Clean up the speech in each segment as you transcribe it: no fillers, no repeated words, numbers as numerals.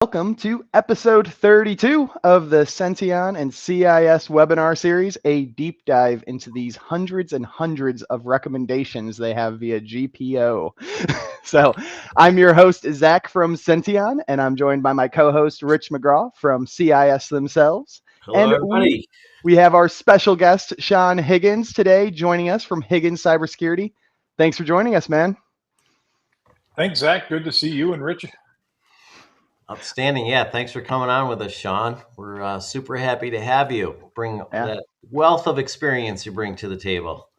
Welcome to episode 32 of the Senteon and CIS webinar series, a deep dive into these hundreds and hundreds of recommendations they have via GPO. So I'm your host, Zach from Senteon, and I'm joined by my co-host, Rich McGraw from CIS themselves. Hello, And everybody. we have our special guest, Sean Higgins, today joining us from Higgins Cybersecurity. Thanks for joining us, man. Thanks, Zach. Good to see you and Rich. Outstanding. Yeah, thanks for coming on with us, Sean. We're super happy to have you. Bring that wealth of experience you bring to the table.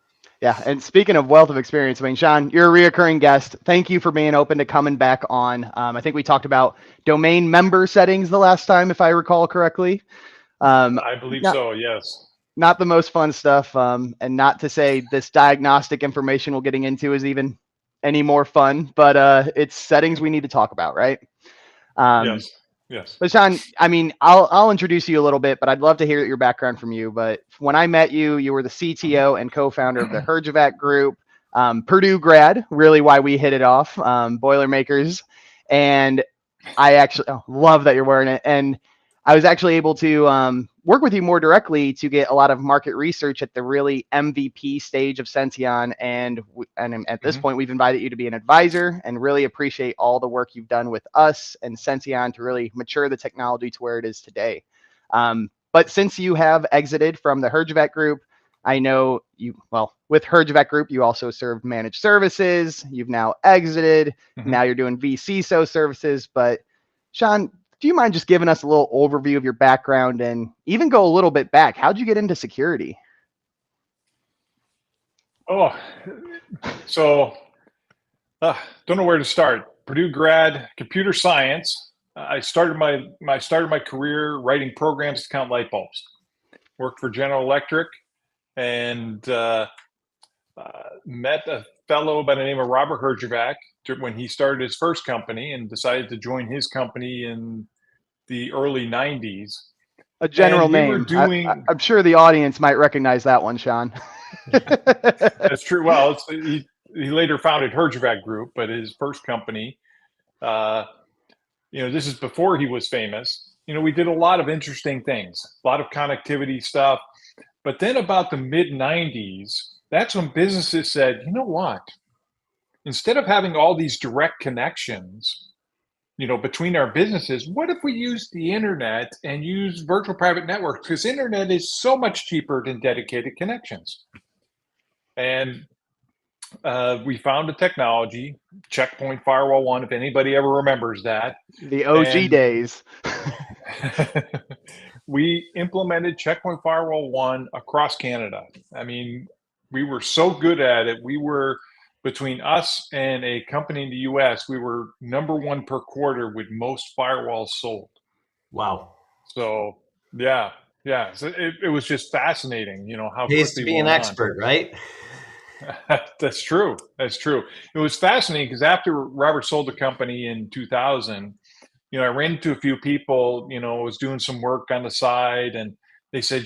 Yeah, and speaking of wealth of experience, I mean, Sean, you're a reoccurring guest. Thank you for being open to coming back on. I think we talked about domain member settings the last time, if I recall correctly. I believe so, yes. Not the most fun stuff, and not to say this diagnostic information we're getting into is even any more fun, but it's settings we need to talk about, right? Yes. But Sean, I mean, I'll introduce you a little bit, but I'd love to hear your background from you. But when I met you, you were the CTO and co-founder of the Herjavec Group, Purdue grad, really why we hit it off, Boilermakers. And I actually love that you're wearing it. And I was actually able to work with you more directly to get a lot of market research at the really MVP stage of Senteon. And at this point, we've invited you to be an advisor and really appreciate all the work you've done with us and Senteon to really mature the technology to where it is today. But since you have exited from the Herjavec Group, I know with Herjavec Group, you also served managed services. You've now exited. Now you're doing vCISO services. But Sean, do you mind just giving us a little overview of your background and even go a little bit back? How'd you get into security? Don't know where to start. Purdue grad, computer science. I started my career writing programs to count light bulbs. Worked for General Electric and met a fellow by the name of Robert Herjavec when he started his first company and decided to join his company in the early 90s. A general name. I'm sure the audience might recognize that one, Sean. That's true. Well, he later founded Herjavec Group, but his first company, this is before he was famous. We did a lot of interesting things, a lot of connectivity stuff. But then about the mid 90s, that's when businesses said, you know what? Instead of having all these direct connections, between our businesses, what if we use the internet and use virtual private networks? Because internet is so much cheaper than dedicated connections. And we found a technology, Checkpoint Firewall 1, if anybody ever remembers that. The OG days. We implemented Checkpoint Firewall 1 across Canada. I mean, we were so good at it. We were, between us and a company in the US, we were number one per quarter with most firewalls sold. Wow. So, yeah. So it was just fascinating, how pays quickly to be an expert, right? That's true. It was fascinating because after Robert sold the company in 2000, I ran into a few people, was doing some work on the side, and they said,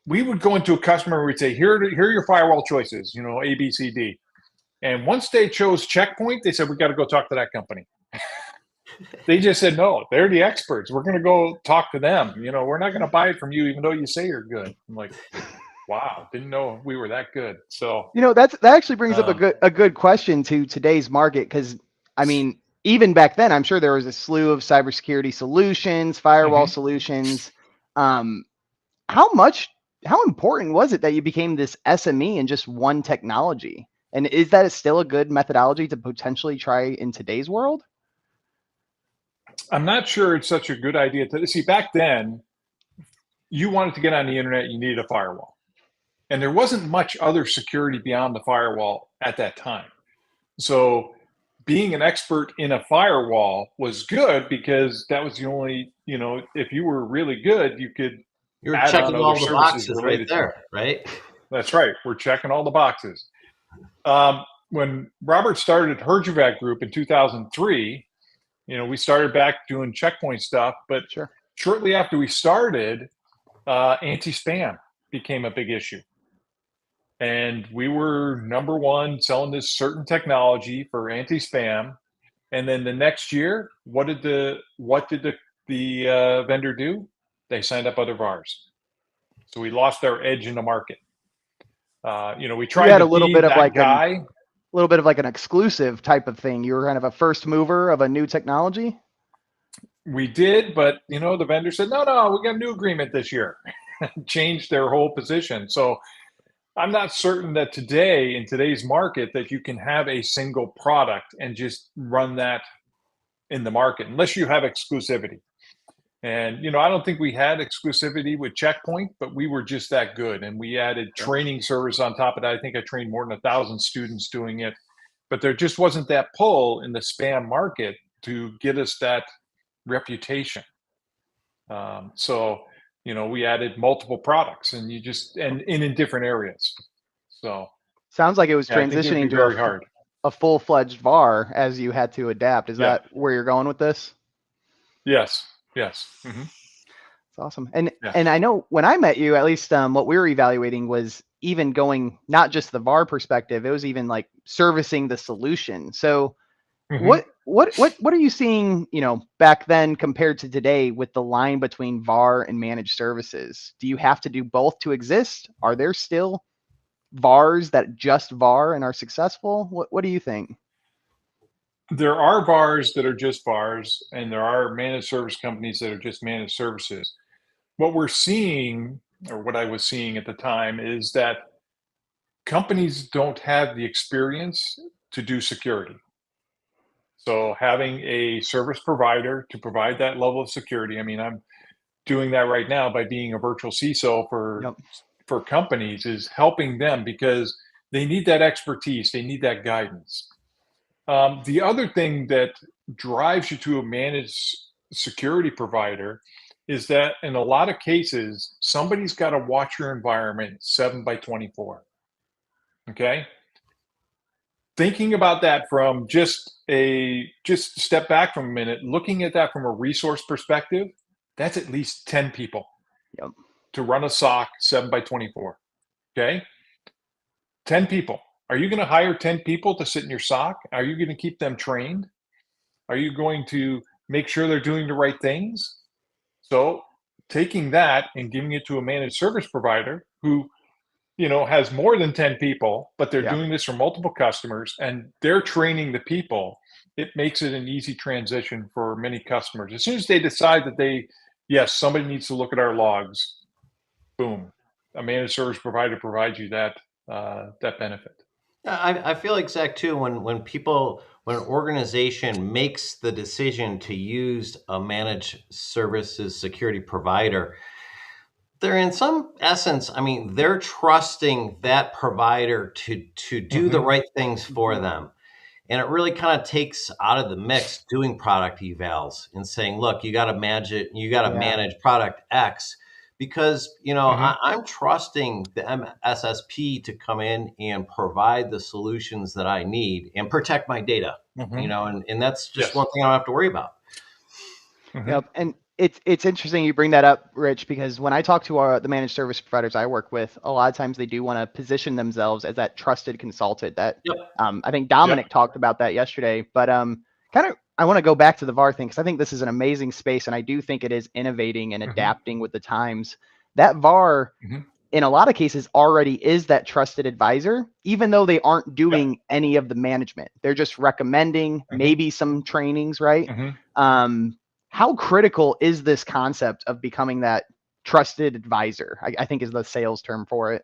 we would go into a customer and we'd say, here are your firewall choices, A, B, C, D. And once they chose Checkpoint, they said, we got to go talk to that company. They just said, no, they're the experts. We're going to go talk to them. We're not going to buy it from you, even though you say you're good. I'm like, wow, didn't know we were that good. So, that actually brings up a good question to today's market. Cause I mean, even back then, I'm sure there was a slew of cybersecurity solutions, firewall solutions. How important was it that you became this SME in just one technology? And is that still a good methodology to potentially try in today's world? I'm not sure it's such a good idea to see. Back then, you wanted to get on the internet, you needed a firewall. And there wasn't much other security beyond the firewall at that time. So being an expert in a firewall was good because that was the only, if you were really good, you could You're checking all the boxes right there, right? That's right. We're checking all the boxes. When Robert started Herjavec Group in 2003, we started back doing Checkpoint stuff, but shortly after we started, anti-spam became a big issue. And we were number one selling this certain technology for anti-spam. And then the next year, what did the vendor do? They signed up other VARs. So we lost our edge in the market. We So you tried had to a little be bit of that like guy. a little bit of like an exclusive type of thing. You were kind of a first mover of a new technology. We did, but the vendor said, no, we got a new agreement this year. Changed their whole position. So I'm not certain that today, in today's market, that you can have a single product and just run that in the market unless you have exclusivity. And I don't think we had exclusivity with Checkpoint, but we were just that good. And we added training service on top of that. I think I trained more than 1,000 students doing it, but there just wasn't that pull in the spam market to get us that reputation. So we added multiple products, and in different areas. So sounds like it was I think it would be transitioning to very hard. a full-fledged VAR as you had to adapt. Is that where you're going with this? Yes. Mm-hmm. It's awesome. And I know when I met you, at least what we were evaluating was even going not just the VAR perspective, it was even like servicing the solution. So Mm-hmm. what are you seeing, back then compared to today with the line between VAR and managed services? Do you have to do both to exist? Are there still VARs that just VAR and are successful? What do you think? There are VARs that are just VARs, and there are managed service companies that are just managed services. What we're seeing, or what I was seeing at the time, is that companies don't have the experience to do security. So having a service provider to provide that level of security, I mean, I'm doing that right now by being a virtual CISO Yep. for companies, is helping them because they need that expertise, they need that guidance. The other thing that drives you to a managed security provider is that in a lot of cases, somebody's got to watch your environment 7 by 24. Okay. Thinking about that from just step back from a minute, looking at that from a resource perspective, that's at least 10 people Yep. to run a SOC 7 by 24. Okay. 10 people. Are you going to hire 10 people to sit in your SOC? Are you going to keep them trained? Are you going to make sure they're doing the right things? So taking that and giving it to a managed service provider who, has more than 10 people, but they're Yeah. doing this for multiple customers and they're training the people, it makes it an easy transition for many customers. As soon as they decide that somebody needs to look at our logs, boom, a managed service provider provides you that benefit. I feel like, Zach, too, when an organization makes the decision to use a managed services security provider, they're in some essence, I mean, they're trusting that provider to do the right things for them. And it really kind of takes out of the mix doing product evals and saying, look, you got to manage product X because, I'm trusting the MSSP to come in and provide the solutions that I need and protect my data, and that's just one thing I don't have to worry about. Yep. And it's interesting you bring that up, Rich, because when I talk to the managed service providers I work with, a lot of times they do want to position themselves as that trusted consultant that I think Dominic talked about that yesterday. But I want to go back to the VAR thing because I think this is an amazing space and I do think it is innovating and adapting with the times. That VAR in a lot of cases already is that trusted advisor, even though they aren't doing any of the management. They're just recommending maybe some trainings, right? How critical is this concept of becoming that trusted advisor? I think is the sales term for it.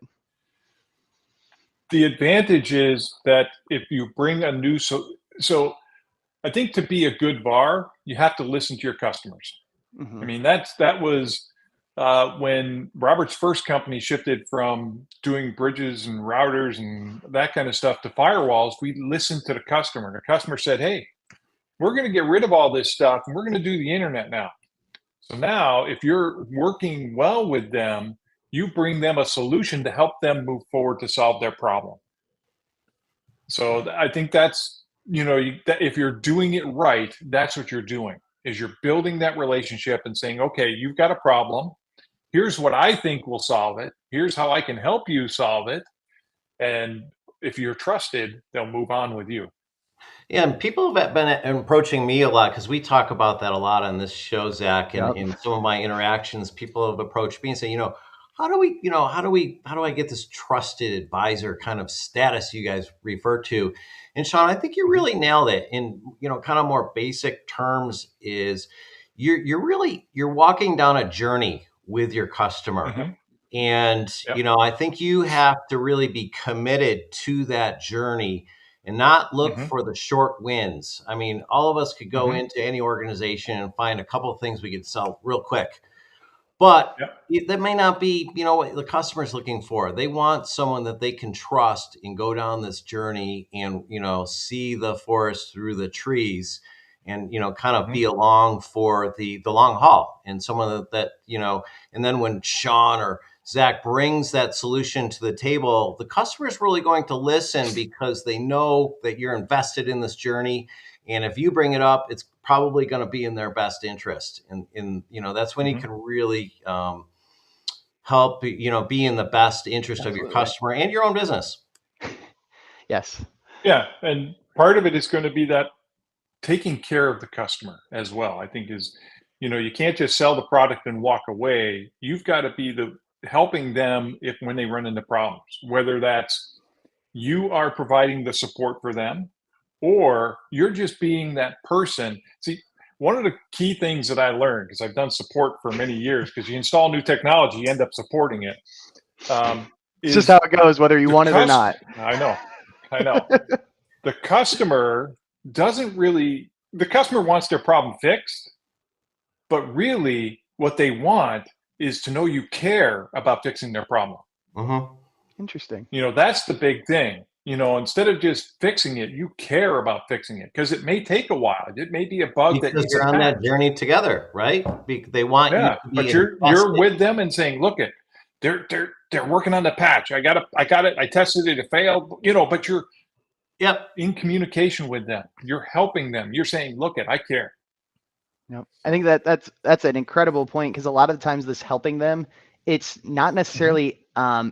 The advantage is that if you bring a new, so I think to be a good VAR, you have to listen to your customers. I mean, that was when Robert's first company shifted from doing bridges and routers and that kind of stuff to firewalls. We listened to the customer. The customer said, hey, we're going to get rid of all this stuff and we're going to do the internet now. So now if you're working well with them, you bring them a solution to help them move forward to solve their problem. So I think that's, if you're doing it right, that's what you're doing, is you're building that relationship and saying, okay, you've got a problem. Here's what I think will solve it. Here's how I can help you solve it. And if you're trusted, they'll move on with you. Yeah, and people have been approaching me a lot because we talk about that a lot on this show, Zach. And Yep. in some of my interactions, people have approached me and say, how do I get this trusted advisor kind of status you guys refer to? And Sean, I think you Mhm. really nailed it. In kind of more basic terms, is you're walking down a journey with your customer. Mhm. And, Yep. I think you have to really be committed to that journey and not look Mhm. for the short wins. I mean, all of us could go Mhm. into any organization and find a couple of things we could sell real quick. But Yep. that may not be, what the customer's looking for. They want someone that they can trust and go down this journey and, see the forest through the trees and, kind of Mhm. be along for the long haul. And someone that, and then when Sean or Zach brings that solution to the table, the customer is really going to listen because they know that you're invested in this journey, and if you bring it up, it's probably going to be in their best interest. And that's when you Mhm. can really help, be in the best interest of your Absolutely. customer and your own business. Yes. Yeah, and part of it is going to be that taking care of the customer as well. I think is, you can't just sell the product and walk away. You've got to be the helping them if when they run into problems, whether that's you are providing the support for them or you're just being that person. See, one of the key things that I learned, because I've done support for many years, because you install new technology, you end up supporting it, It's just how is it goes, whether you the want it or not. I know. The customer doesn't really, the customer wants their problem fixed, but really what they want is to know you care about fixing their problem. Hmm. Interesting. That's the big thing. Instead of just fixing it, you care about fixing it because it may take a while. It may be a bug that Because needs a you're on that patch. journey together, right? They want you Yeah, to be but you're invested. with them and saying, "Look, they're working on the patch. I got it. I tested it. It failed. But you're Yep. in communication with them. You're helping them. You're saying, "Look, I care." Yep. I think that's an incredible point because a lot of the times this helping them, it's not Hmm. necessarily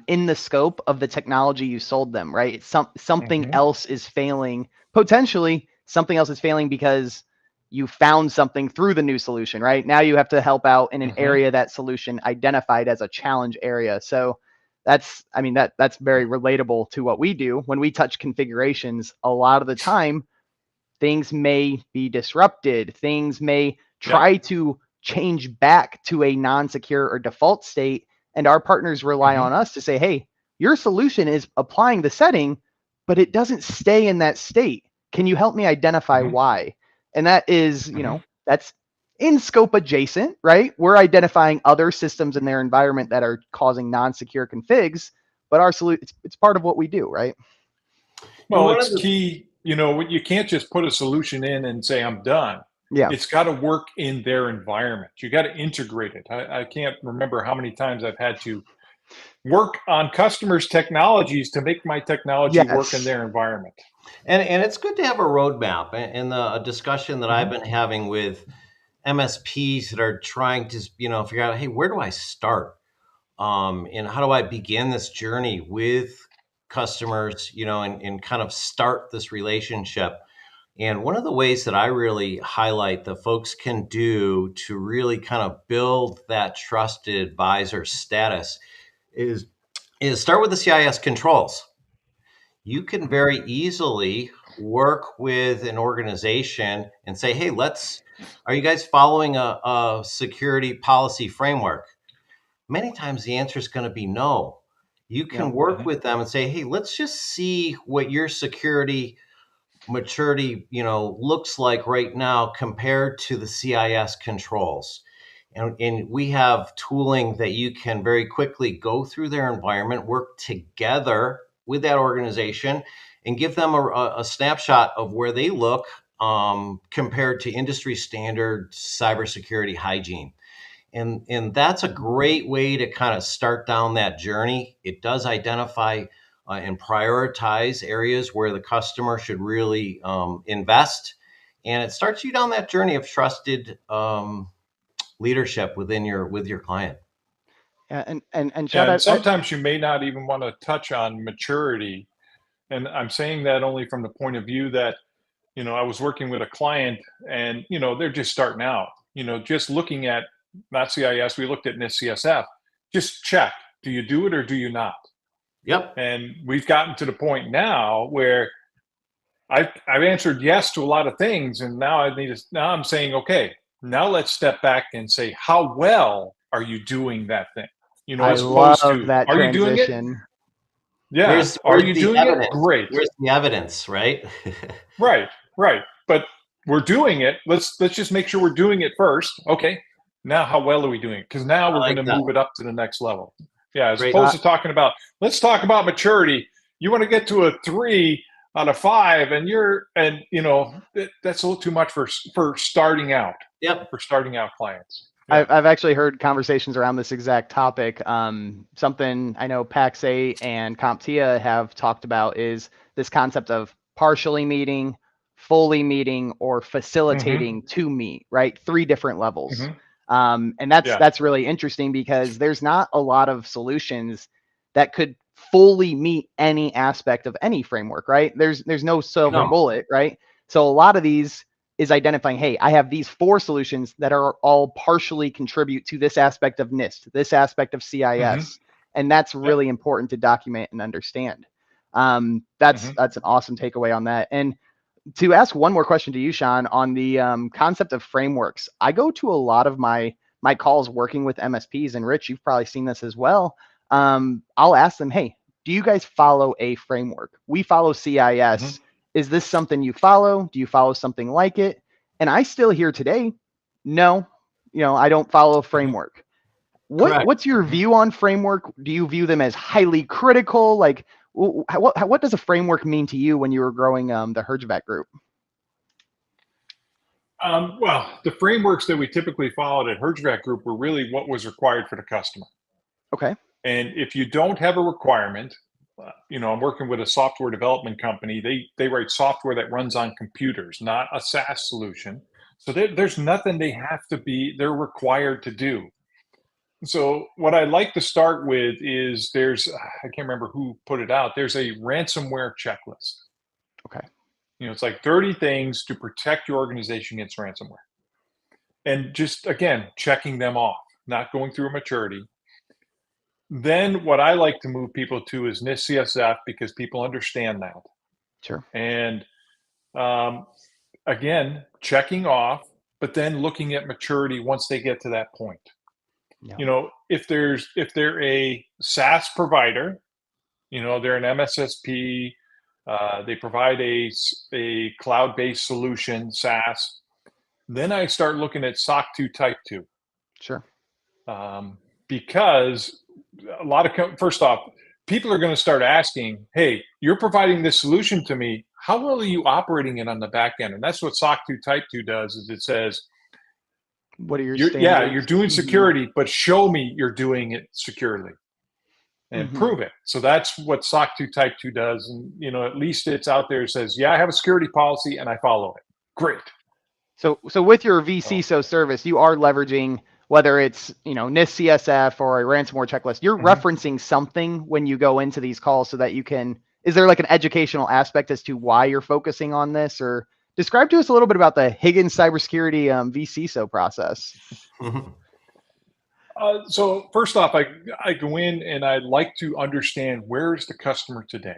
in the scope of the technology you sold them, right? It's something Hmm. else is failing. Potentially something else is failing because you found something through the new solution, right? Now you have to help out in an Hmm. area that solution identified as a challenge area. So I mean that's very relatable to what we do when we touch configurations. A lot of the time things may be disrupted, things may Yep. try to change back to a non-secure or default state, and our partners rely Hmm. on us to say, hey, your solution is applying the setting, but it doesn't stay in that state. Can you help me identify Hmm. why? And that is, Hmm. that's in scope adjacent, right? We're identifying other systems in their environment that are causing non-secure configs, but our solution, it's part of what we do, right? And Well, one of it's the key. You can't just put a solution in and say, "I'm done." Yeah. It's got to work in their environment. You got to integrate it. I can't remember how many times I've had to work on customers' technologies to make my technology work in Yes. their environment. and it's good to have a roadmap. And a discussion that I've Hmm. been having with MSPs that are trying to figure out, hey, where do I start? And how do I begin this journey with customers, and kind of start this relationship? And one of the ways that I really highlight that folks can do to really kind of build that trusted advisor status is start with the CIS controls. You can Hmm. very easily work with an organization and say, hey, are you guys following a security policy framework? Many times the answer is going to be no. You Yep. can work Hmm. with them and say, hey, let's just see what your security maturity, looks like right now compared to the CIS controls. And we have tooling that you can very quickly go through their environment, work together with that organization, and give them a snapshot of where they look compared to industry standard cybersecurity hygiene. And that's a great way to kind of start down that journey. It does identify and prioritize areas where the customer should really invest, and it starts you down that journey of trusted leadership with your client. Yeah, and Yeah, shout and out. sometimes you may not even want to touch on maturity. And I'm saying that only from the point of view that I was working with a client and, they're just starting out, just looking at not CIS, we looked at NIST CSF, just check, do you do it or do you not? Yep. And we've gotten to the point now where I've answered yes to a lot of things. And now I'm saying, okay, now let's step back and say, how well are you doing that thing? I As opposed love to, that are you doing it? transition. Yeah. Are Where's you the doing it? evidence? Great. Where's the evidence, right? Right. But we're doing it. Let's just make sure we're doing it first. Okay. Now, how well are we doing it? Because now we're going to move it up to the next level. Yeah. As opposed to talking about, let's talk about maturity. You want to get to a 3 out of 5, and that's a little too much for starting out. Yep. For starting out clients. Yeah. I've actually heard conversations around this exact topic. Something I know Pax8 and CompTIA have talked about is this concept of partially meeting, fully meeting, or facilitating to meet, right? 3 different levels. And that's really interesting because there's not a lot of solutions that could fully meet any aspect of any framework, right? There's no silver bullet, right? So a lot of these is identifying, hey, I have these 4 solutions that are all partially contribute to this aspect of NIST, this aspect of CIS. And that's really important to document and understand. That's an awesome takeaway on that. And to ask one more question to you, Sean, on the concept of frameworks, I go to a lot of my calls working with MSPs, and Rich, you've probably seen this as well. I'll ask them, hey, do you guys follow a framework? We follow CIS. Is this something you follow? Do you follow something like it? And I still hear today, no, I don't follow a framework. What's your view on framework? Do you view them as highly critical? Like, what does a framework mean to you when you were growing the HRGVAC group? Well, the frameworks that we typically followed at HRGVAC group were really what was required for the customer. Okay. And if you don't have a requirement, I'm working with a software development company. They write software that runs on computers, not a SaaS solution. So there's nothing they're required to do. So what I like to start with is I can't remember who put it out. There's a ransomware checklist. Okay. It's like 30 things to protect your organization against ransomware. And just, again, checking them off, not going through a maturity. Then what I like to move people to is NIST CSF because people understand that. Sure. And again, checking off, but then looking at maturity once they get to that point. Yeah. If they're a SaaS provider, they're an MSSP, they provide a cloud-based solution, SaaS. Then I start looking at SOC 2 Type 2. Sure. Because first off, people are going to start asking, hey, you're providing this solution to me. How well are you operating it on the back end? And that's what SOC 2 Type 2 does, is it says, what are your standards? Yeah, you're doing security, but show me you're doing it securely and prove it. So that's what SOC 2 Type 2 does. And, at least it's out there. It says, yeah, I have a security policy and I follow it. Great. So with your vCISO service, you are leveraging, whether it's, NIST CSF or a ransomware checklist, you're referencing something when you go into these calls so that you can, is there like an educational aspect as to why you're focusing on this, or describe to us a little bit about the Higgins cybersecurity vCISO process? So first off, I go in and I like to understand, where is the customer today?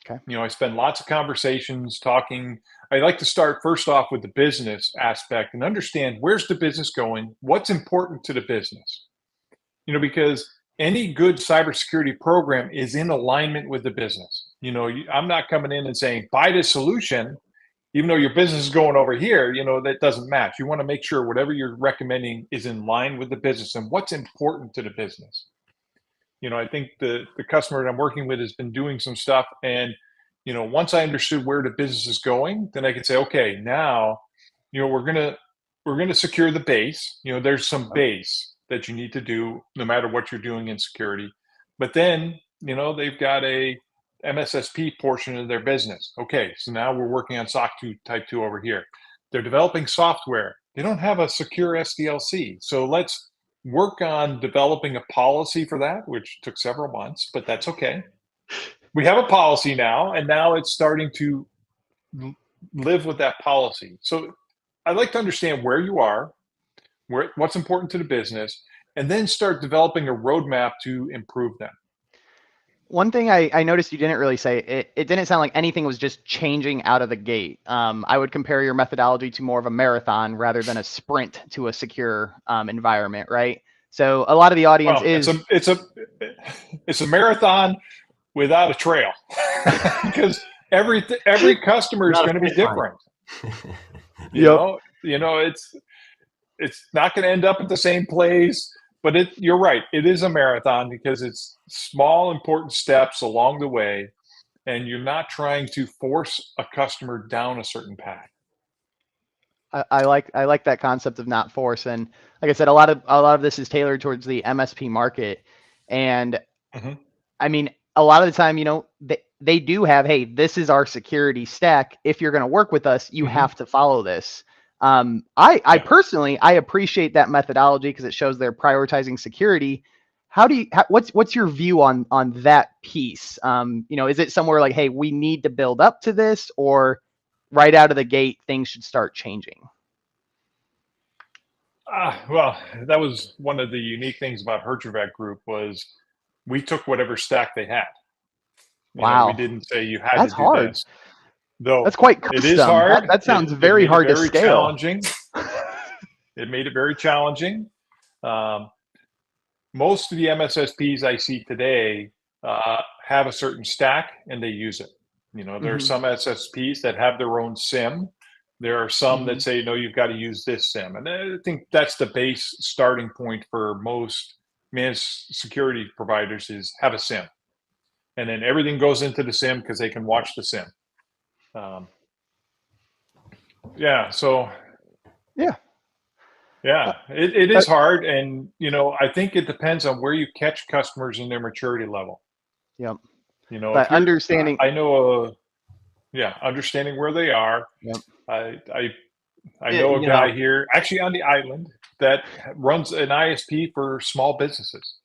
Okay. I spend lots of conversations talking. I like to start first off with the business aspect and understand, where's the business going? What's important to the business? Because any good cybersecurity program is in alignment with the business. I'm not coming in and saying, buy this solution, even though your business is going over here, that doesn't match. You want to make sure whatever you're recommending is in line with the business and what's important to the business. I think the customer that I'm working with has been doing some stuff, and once I understood where the business is going, then I could say, okay, now we're gonna secure the base. There's some base that you need to do no matter what you're doing in security, but then they've got a MSSP portion of their business. Okay, so now we're working on SOC 2 Type 2 over here. They're developing software. They don't have a secure SDLC, so let's work on developing a policy for that, which took several months, but that's okay. We have a policy now, and now it's starting to live with that policy. So I'd like to understand where you are, what's important to the business, and then start developing a roadmap to improve them. One thing I noticed you didn't really say, it didn't sound like anything was just changing out of the gate. I would compare your methodology to more of a marathon rather than a sprint to a secure environment, right? So a lot of the audience Well, is, it's a marathon without a trail because every customer is Not a going to be finish line. different. yep. It's not going to end up at the same place, but you're right. It is a marathon because it's small, important steps along the way, and you're not trying to force a customer down a certain path. I like that concept of not force. And like I said, a lot of this is tailored towards the MSP market. And Mm-hmm. I mean, a lot of the time, they do have, hey, this is our security stack. If you're going to work with us, you Mm-hmm. have to follow this. I Yeah. personally, I appreciate that methodology because it shows they're prioritizing security. What's your view on that piece? Is it somewhere like, hey, we need to build up to this, or right out of the gate, things should start changing? Well, that was one of the unique things about Herjavec Group was we took whatever stack they had. We Wow, didn't say you had to that's do hard. this, though That's quite it is custom. That hard. that It, sounds it very made it hard to very scale. challenging. It made it very challenging. Um, Most of the MSSPs I see today have a certain stack and they use it. There are Hmm. some SSPs that have their own SIM. There are some Hmm. that say, no, you've got to use this SIM. And I think that's the base starting point for most managed security providers is have a SIM. And then everything goes into the SIM because they can watch the SIM. Um, yeah. So, Yeah. Uh, it uh, is hard. And, I think it depends on where you catch customers in their maturity level. yep. If But you're, understanding. I know, understanding where they are. Yep. I Yeah, know a guy here, actually on the island, that runs an ISP for small businesses.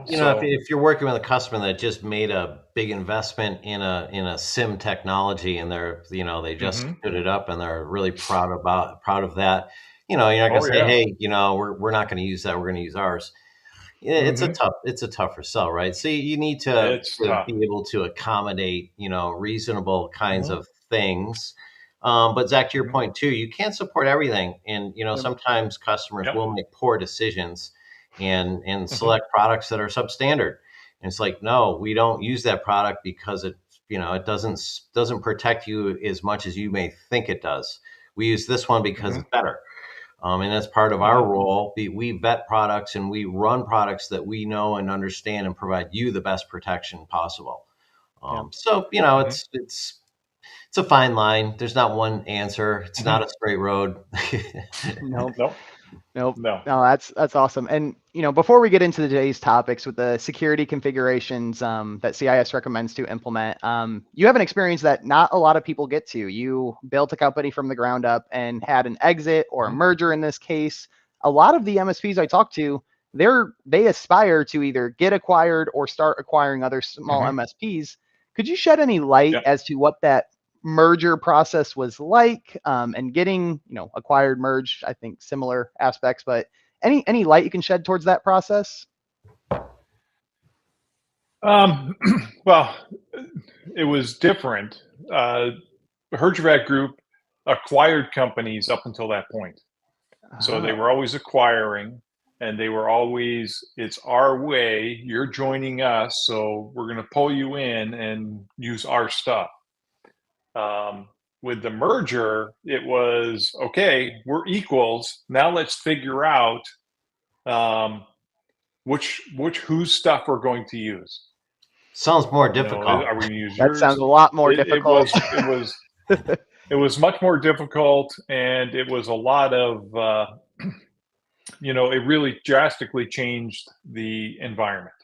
So if you're working with a customer that just made a big investment in a SIM technology and they just mhm. stood it up and they're really proud of that, you're not going to Oh say, yeah. hey, we're not going to use that. We're going to use ours. Yeah, Hmm. it's a tougher sell, right? So you need It's to tough. be able to accommodate, reasonable kinds Hmm. of things. But Zach, to your Hmm. point too, you can't support everything, and Yep. sometimes customers Yep. will make poor decisions and Hmm. select products that are substandard. And it's like, no, we don't use that product because it doesn't protect you as much as you may think it does. We use this one because Hmm. it's better. And that's part of our Hmm. role. We vet products and we run products that we know and understand and provide you the best protection possible. Yep. So Hmm. it's a fine line. There's not one answer. It's Hmm. not a straight road. Nope. Nope. Nope. No. No, that's awesome. And before we get into today's topics with the security configurations that CIS recommends to implement, you have an experience that not a lot of people get to. You built a company from the ground up and had an exit or a Hmm. merger in this case. A lot of the MSPs I talk to, they aspire to either get acquired or start acquiring other small Hmm. MSPs. Could you shed any light Yeah. as to what that merger process was like, and getting acquired, merged? I think similar aspects, but any light you can shed towards that process? Um, well, it was different. Herjavec Group acquired companies up until that point. So they were Oh. always acquiring and they were always, it's our way, you're joining us. So we're going to pull you in and use our stuff. Um, with the merger, it was okay, we're equals. Now let's figure out um, whose stuff we're going to use. Sounds more difficult. Are we going to use That sounds yours? a lot more It, it difficult. was, it was, it was much more difficult, and it was a lot of it really drastically changed the environment.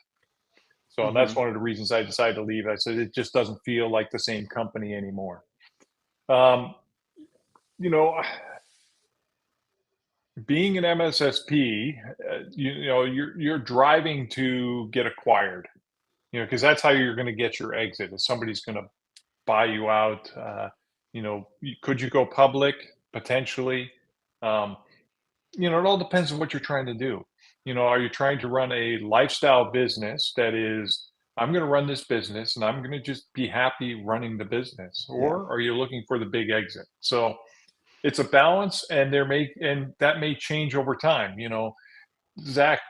So, and that's Hmm. one of the reasons I decided to leave. I said it just doesn't feel like the same company anymore. Um, you know, being an MSSP, you're driving to get acquired. Because that's how you're going to get your exit. Is somebody's going to buy you out? Could you go public potentially? Um, it all depends on what you're trying to do. Are you trying to run a lifestyle business that is, I'm going to run this business and I'm going to just be happy running the business, Yeah. or are you looking for the big exit? So it's a balance, and that may change over time. Zach,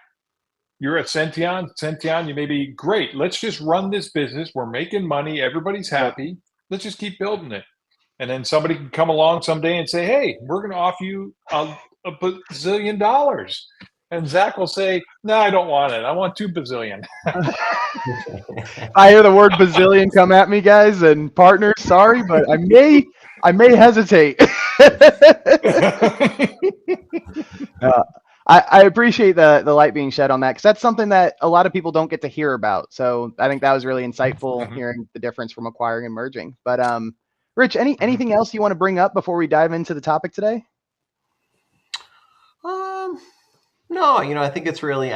you're at Senteon, you may be great. Let's just run this business. We're making money. Everybody's Yep. happy. Let's just keep building it. And then somebody can come along someday and say, hey, we're going to offer you a bazillion dollars. And Zach will say, no, I don't want it. I want 2 bazillion. I hear the word bazillion come at me, guys, and partners. Sorry, but I may hesitate. I appreciate the light being shed on that, because that's something that a lot of people don't get to hear about. So I think that was really insightful, hearing the difference from acquiring and merging. But Rich, anything else you want to bring up before we dive into the topic today? No, I think it's really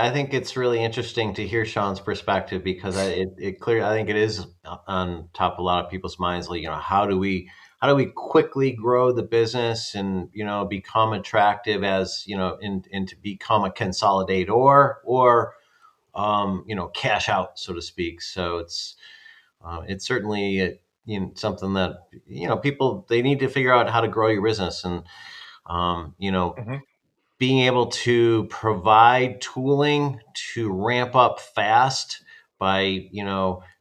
interesting to hear Sean's perspective, because I think it is on top of a lot of people's minds. Like, how do we quickly grow the business and, become attractive as, and to become a consolidator, or, cash out, so to speak. So it's certainly something that, people, they need to figure out how to grow your business. And, being able to provide tooling to ramp up fast by,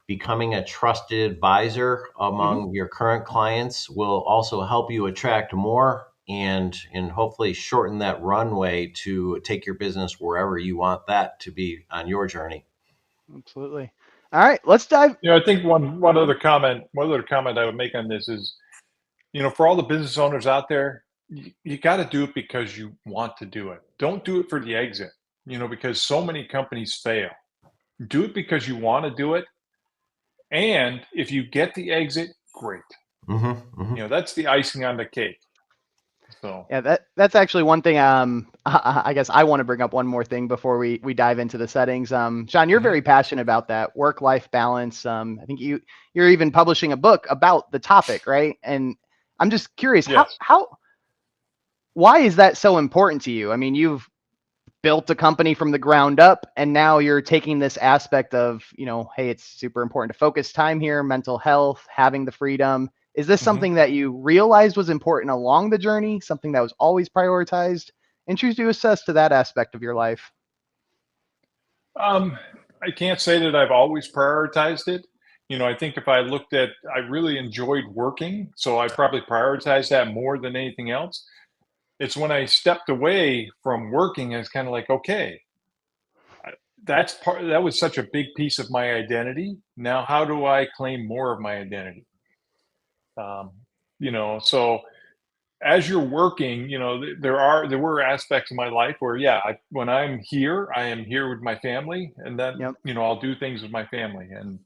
becoming a trusted advisor among your current clients will also help you attract more, and hopefully shorten that runway to take your business wherever you want that to be on your journey. Absolutely. All right, let's dive. I think one other comment I would make on this is, for all the business owners out there, you got to do it because you want to do it. Don't do it for the exit, because so many companies fail. Do it because you want to do it. And if you get the exit, great. That's the icing on the cake. So Yeah, that's actually one thing. I guess I want to bring up one more thing before we dive into the settings. Sean, you're very passionate about that work-life balance. I think you're even publishing a book about the topic, right? And I'm just curious, yes. why is that so important to you? I mean, you've built a company from the ground up, and now you're taking this aspect of, hey, it's super important to focus time here, mental health, having the freedom. Is this something that you realized was important along the journey, something that was always prioritized? Introduce us to that aspect of your life. I can't say that I've always prioritized it. I think if I really enjoyed working, so I probably prioritized that more than anything else. It's when I stepped away from working, it's kind of like, okay, that was such a big piece of my identity. Now, how do I claim more of my identity? So as you're working, there were aspects of my life where, yeah, when I'm here, I am here with my family, and then, Yep. I'll do things with my family. And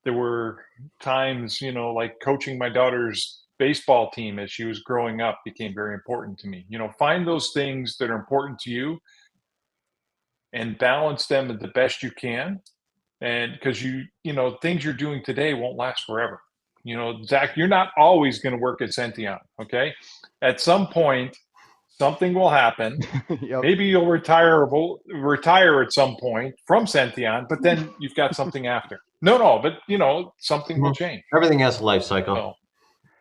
there were times, like coaching my daughter's baseball team as she was growing up became very important to me. Find those things that are important to you and balance them the best you can. And because things you're doing today won't last forever. Zach, you're not always going to work at Senteon. Okay. At some point, something will happen. Yep. Maybe you'll retire at some point from Senteon, but then you've got something after. No, but something will change. Everything has a life cycle. So,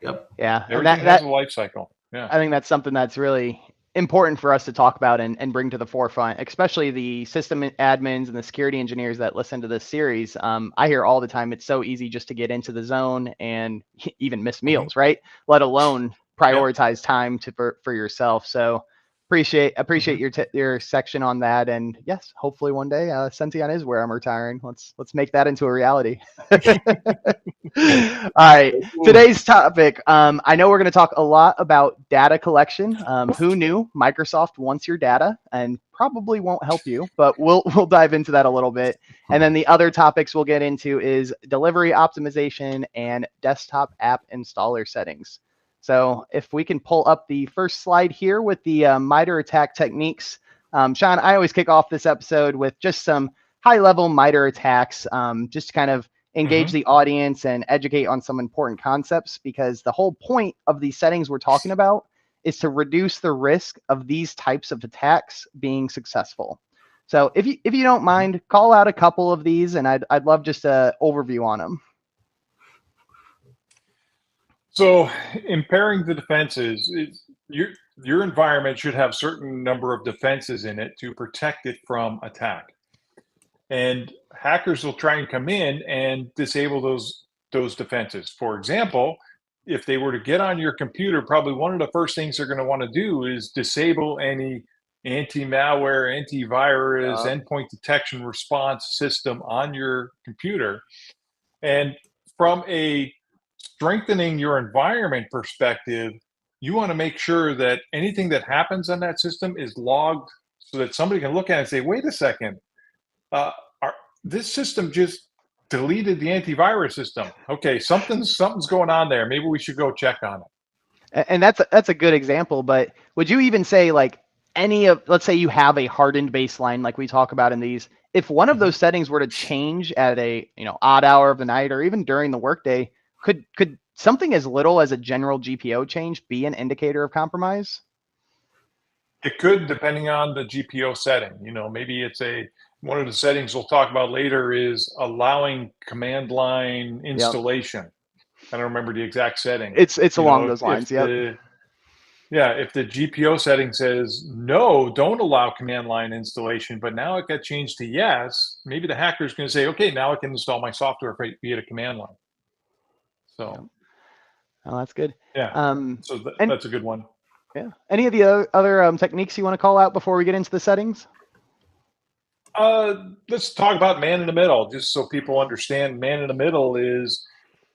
yep. Yeah. Everything has a life cycle. Yeah. I think that's something that's really important for us to talk about and bring to the forefront, especially the system admins and the security engineers that listen to this series. I hear all the time, it's so easy just to get into the zone and even miss meals, right? Let alone prioritize time for yourself. So appreciate your section on that. And yes, hopefully one day Senteon is where I'm retiring. Let's make that into a reality. All right, today's topic. I know we're going to talk a lot about data collection. Who knew Microsoft wants your data and probably won't help you, but we'll dive into that a little bit. And then the other topics we'll get into is delivery optimization and desktop app installer settings. So if we can pull up the first slide here with the MITRE attack techniques. Sean, I always kick off this episode with just some high-level MITRE attacks, just to kind of engage the audience and educate on some important concepts, because the whole point of these settings we're talking about is to reduce the risk of these types of attacks being successful. So if you don't mind, call out a couple of these, and I'd love just an overview on them. So impairing the defenses, your environment should have certain number of defenses in it to protect it from attack. And hackers will try and come in and disable those defenses. For example, if they were to get on your computer, probably one of the first things they're going to want to do is disable any anti-malware, antivirus, endpoint detection response system on your computer. And from a strengthening your environment perspective, you want to make sure that anything that happens on that system is logged so that somebody can look at it and say, wait a second, this system just deleted the antivirus system. Okay, something's going on there. Maybe we should go check on it. And that's a good example. But would you even say, like, any of, let's say you have a hardened baseline like we talk about in these, if one of those settings were to change at a odd hour of the night or even during the workday, could something as little as a general GPO change be an indicator of compromise? It could, depending on the GPO setting. Maybe it's one of the settings we'll talk about later is allowing command line installation. Yep. I don't remember the exact setting. It's along those lines. If the GPO setting says no, don't allow command line installation, but now it got changed to yes, maybe the hacker is going to say, okay, now I can install my software via the command line. So, oh, that's good. Yeah. So that's a good one. Yeah. Any of the other techniques you want to call out before we get into the settings? Let's talk about man in the middle, just so people understand. Man in the middle is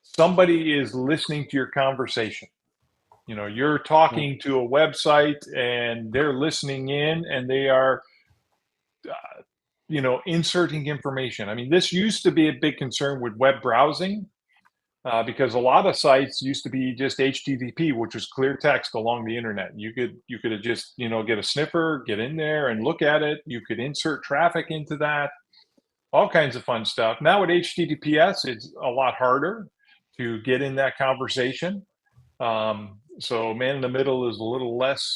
somebody is listening to your conversation. You're talking to a website and they're listening in and they are, inserting information. I mean, this used to be a big concern with web browsing because a lot of sites used to be just HTTP, which was clear text along the internet. You could have just, get a sniffer, get in there and look at it. You could insert traffic into that, all kinds of fun stuff. Now with HTTPS, it's a lot harder to get in that conversation. So man in the middle is a little less,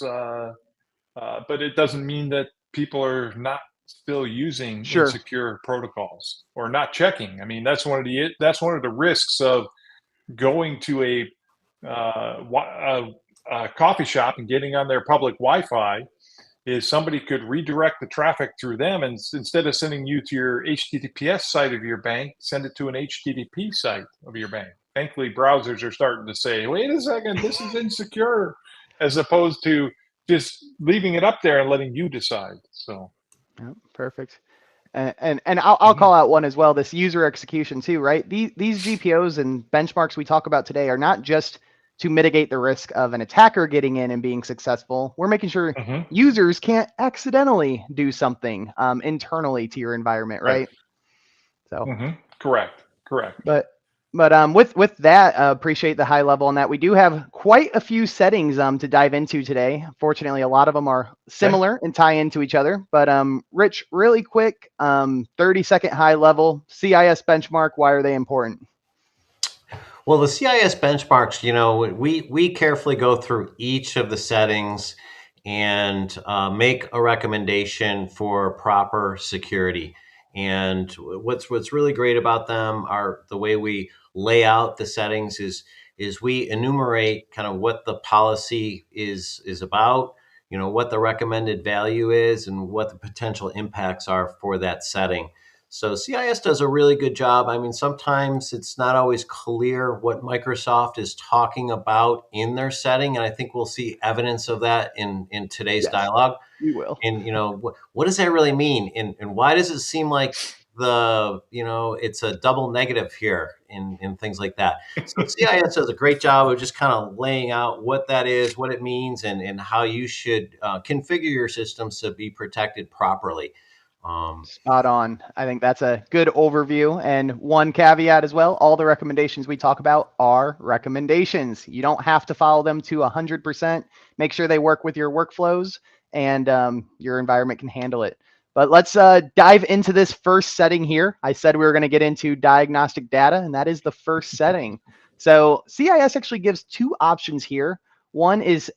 but it doesn't mean that people are not still using insecure protocols or not checking. I mean, that's one of the risks of going to a coffee shop and getting on their public Wi-Fi is somebody could redirect the traffic through them, and instead of sending you to your HTTPS site of your bank, send it to an HTTP site of your bank. Thankfully, browsers are starting to say, wait a second, this is insecure, as opposed to just leaving it up there and letting you decide. So, yeah, perfect. And I'll call out one as well, this user execution too, right? These GPOs and benchmarks we talk about today are not just to mitigate the risk of an attacker getting in and being successful. We're making sure users can't accidentally do something internally to your environment, right? So correct. But with that, appreciate the high level on that. We do have quite a few settings to dive into today. Fortunately, a lot of them are similar and tie into each other. But Rich, really quick, 30-second high level, CIS benchmark, why are they important? Well, the CIS benchmarks, we carefully go through each of the settings and make a recommendation for proper security. And what's really great about them are the way we lay out the settings is we enumerate kind of what the policy is about, what the recommended value is, and what the potential impacts are for that setting. So CIS does a really good job. I mean, sometimes it's not always clear what Microsoft is talking about in their setting, and I think we'll see evidence of that in today's dialogue. We will. And what does that really mean, and why does it seem like it's a double negative here in things like that? So CIS does a great job of just kind of laying out what that is, what it means, and how you should configure your systems to be protected properly. Spot on. I think that's a good overview. And one caveat as well, all the recommendations we talk about are recommendations. You don't have to follow them to 100%. Make sure they work with your workflows and your environment can handle it. But let's dive into this first setting here. I said we were going to get into diagnostic data, and that is the first setting. So CIS actually gives two options here. One is,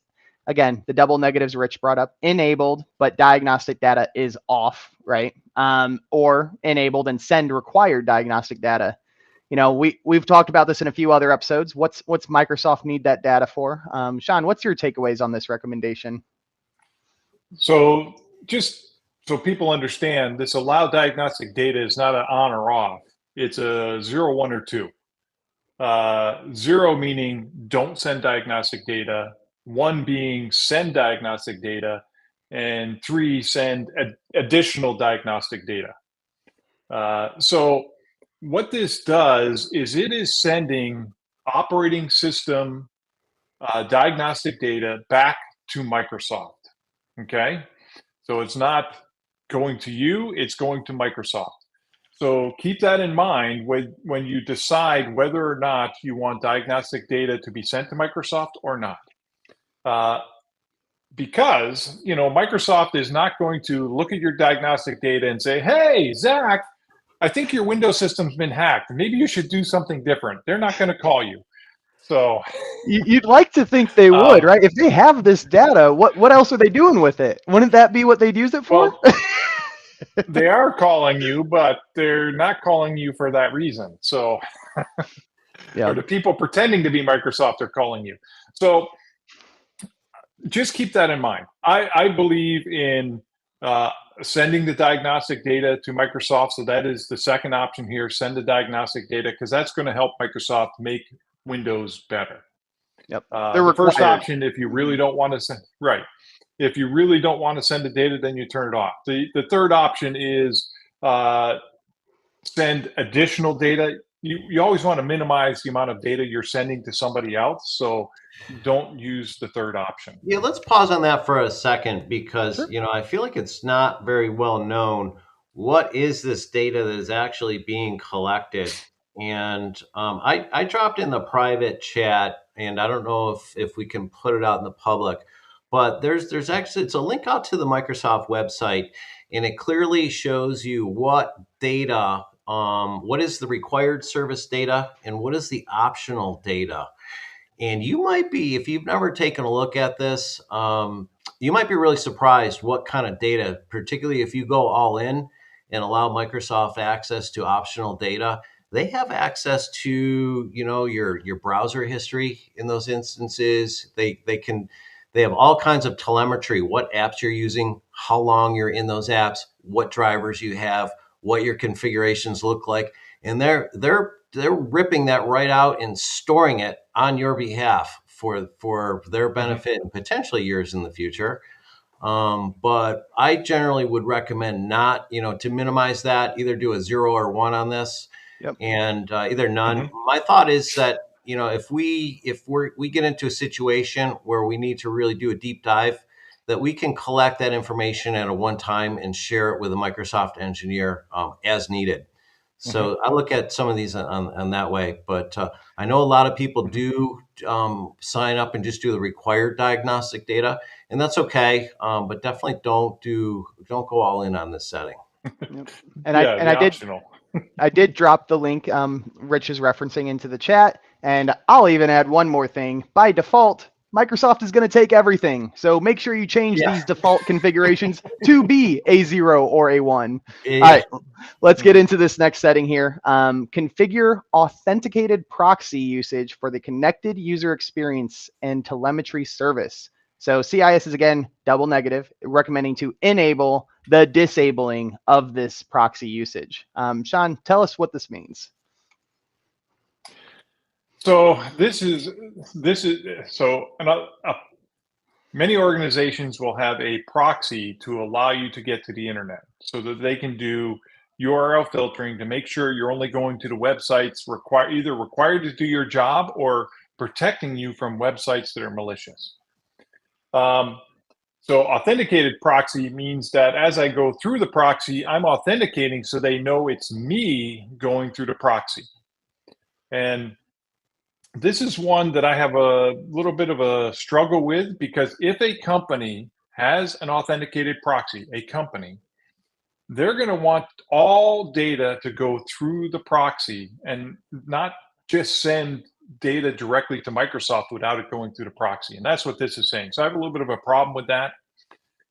again, the double negatives Rich brought up, enabled, but diagnostic data is off, right? Or enabled and send required diagnostic data. You know, we've talked about this in a few other episodes. What's Microsoft need that data for? Sean, what's your takeaways on this recommendation? So just so people understand, this allow diagnostic data is not an on or off. It's a 0, 1, or 2. 0 meaning don't send diagnostic data, 1 being send diagnostic data, and 3 send additional diagnostic data. So what this does is it is sending operating system diagnostic data back to Microsoft. Okay. So it's not going to you, it's going to Microsoft. So keep that in mind when you decide whether or not you want diagnostic data to be sent to Microsoft or not. Because, you know, Microsoft is not going to look at your diagnostic data and say, hey, Zach, I think your Windows system's been hacked. Maybe you should do something different. They're not going to call you. So You'd like to think they would, right? If they have this data, what else are they doing with it? Wouldn't that be what they'd use it for? well, they are calling you, but they're not calling you for that reason. So, Yeah. or the people pretending to be Microsoft are calling you. So just keep that in mind. I believe in sending the diagnostic data to Microsoft. So that is the second option here, send the diagnostic data, because that's going to help Microsoft make Windows better. Yep. The first option, if you really don't want to send, right. If you really don't want to send the data, then you turn it off. The third option is send additional data. You always want to minimize the amount of data you're sending to somebody else. So don't use the third option. Yeah, let's pause on that for a second because, Sure. you know, I feel like it's not very well known. What is this data that is actually being collected? And I dropped in the private chat, and I don't know if we can put it out in the public, but there's actually, it's a link out to the Microsoft website, and it clearly shows you what data, what is the required service data and what is the optional data. And you might be, if you've never taken a look at this, you might be really surprised what kind of data, particularly if you go all in and allow Microsoft access to optional data. They have access to, you know, your browser history in those instances. They have all kinds of telemetry, what apps you're using, how long you're in those apps, what drivers you have, what your configurations look like, and they're ripping that right out and storing it on your behalf for their benefit and potentially yours in the future. But I generally would recommend not, you know, to minimize that, either do a 0 or 1 on this, Yep. and either none. My thought is that, you know, if we get into a situation where we need to really do a deep dive, that we can collect that information at a one time and share it with a Microsoft engineer as needed. So I look at some of these on that way, but I know a lot of people do sign up and just do the required diagnostic data, and that's okay. But definitely don't go all in on this setting. Yep. And I did drop the link Rich is referencing into the chat, and I'll even add one more thing. By default, Microsoft is going to take everything, so make sure you change these default configurations to be a 0 or a 1. Yeah. All right, let's get into this next setting here. Configure authenticated proxy usage for the connected user experience and telemetry service. So CIS is, again, double negative, recommending to enable the disabling of this proxy usage. Sean, tell us what this means. So many organizations will have a proxy to allow you to get to the internet so that they can do URL filtering to make sure you're only going to the websites either required to do your job or protecting you from websites that are malicious. So authenticated proxy means that as I go through the proxy, I'm authenticating so they know it's me going through the proxy. And this is one that I have a little bit of a struggle with, because if a company has an authenticated proxy, they're going to want all data to go through the proxy and not just send data directly to Microsoft without it going through the proxy. And that's what this is saying. So I have a little bit of a problem with that.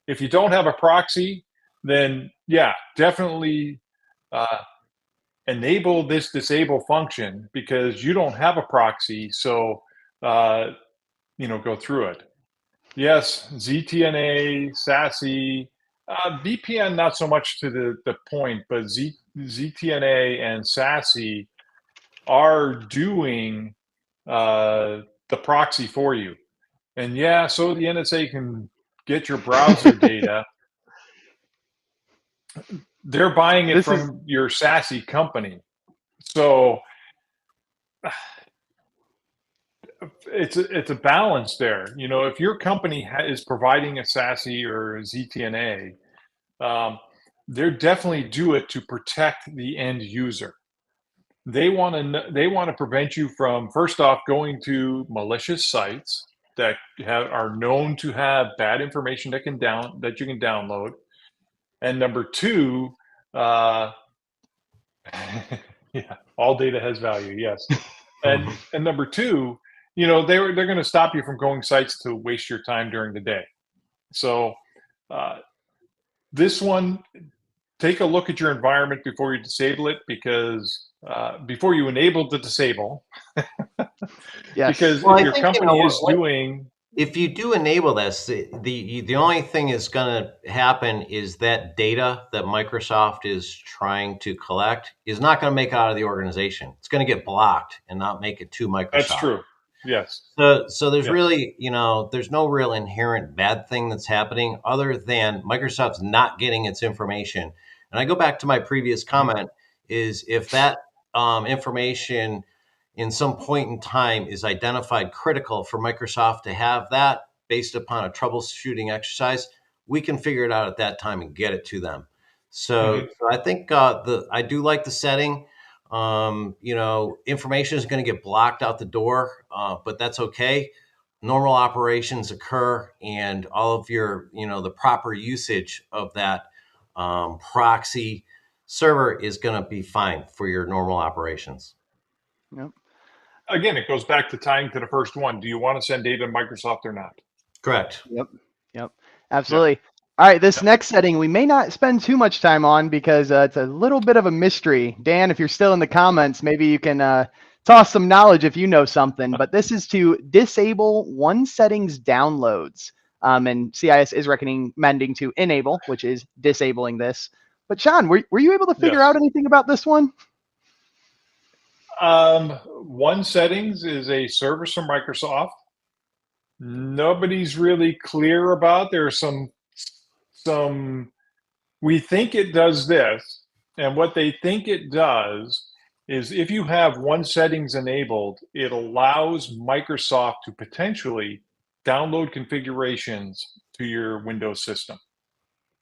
If you don't have a proxy, then yeah, definitely enable this disable function because you don't have a proxy. So, go through it. Yes, ZTNA, SASE, VPN, not so much to the point, but ZTNA and SASE are doing the proxy for you. And yeah, so the NSA can get your browser data. They're buying it from your SASE company. So it's a balance there. If your company is providing a SASE or a ZTNA, they're definitely do it to protect the end user. They want to prevent you from, first off, going to malicious sites that are known to have bad information that you can download, and number two, yeah, all data has value. Yes, and number two, they're going to stop you from going sites to waste your time during the day. So this one, take a look at your environment before you disable it, because before you enable the disable. Yes. Because if your company is doing, if you do enable this, the only thing is going to happen is that data that Microsoft is trying to collect is not going to make it out of the organization. It's going to get blocked and not make it to Microsoft. That's true. Yes. So there's really, there's no real inherent bad thing that's happening other than Microsoft's not getting its information. And I go back to my previous comment is if that information in some point in time is identified critical for Microsoft to have that based upon a troubleshooting exercise, we can figure it out at that time and get it to them. So I think I do like the setting. Information is going to get blocked out the door, but that's okay. Normal operations occur, and all of your, the proper usage of that proxy server is going to be fine for your normal operations. Yep. Again, it goes back to tying to the first one. Do you want to send data to Microsoft or not? Correct. Yep. Absolutely. Yep. All right, this next setting we may not spend too much time on because it's a little bit of a mystery. Dan, if you're still in the comments, maybe you can toss some knowledge if you know something. But this is to disable one settings downloads. And CIS is recommending to enable, which is disabling this. But Sean, were you able to figure out anything about this one? One settings is a service from Microsoft. Nobody's really clear about. There's some we think it does this, and what they think it does is if you have one settings enabled, it allows Microsoft to potentially download configurations to your Windows system.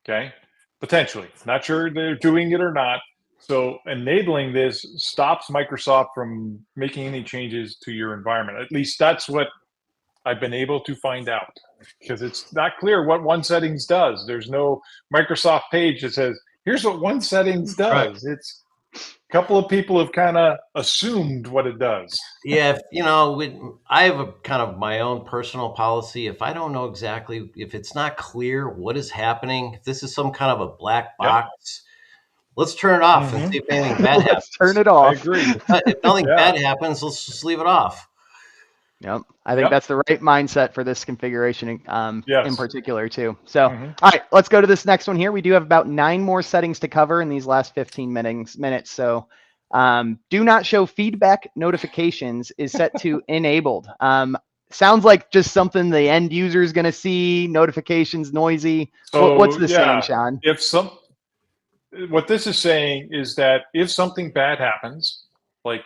Okay, potentially. Not sure they're doing it or not. So enabling this stops Microsoft from making any changes to your environment. At least that's what I've been able to find out, because it's not clear what one settings does. There's no Microsoft page that says, here's what one settings does. Right. It's a couple of people have kind of assumed what it does. Yeah, I have a kind of my own personal policy. If I don't know exactly, if it's not clear what is happening, if this is some kind of a black box, let's turn it off and see if anything bad happens. Let's turn it off. I agree. If nothing bad happens, let's just leave it off. Yep. I think that's the right mindset for this configuration in particular too. So, all right, let's go to this next one here. We do have about 9 more settings to cover in these last 15 minutes. So do not show feedback notifications is set to enabled. Sounds like just something the end user is going to see, notifications noisy. So, what's this saying, Sean? What this is saying is that if something bad happens, like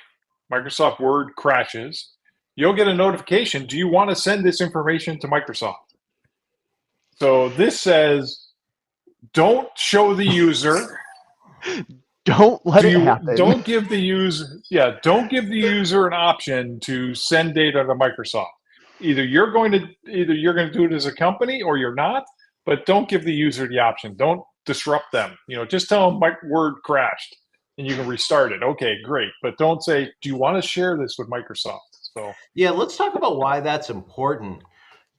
Microsoft Word crashes, you'll get a notification. Do you want to send this information to Microsoft? So this says, don't show the user. Don't let it happen. Don't give the user, don't give the user an option to send data to Microsoft. Either you're going to do it as a company or you're not, but don't give the user the option. Don't disrupt them. Just tell them my Word crashed and you can restart it. Okay, great. But don't say, do you want to share this with Microsoft? So Yeah, let's talk about why that's important.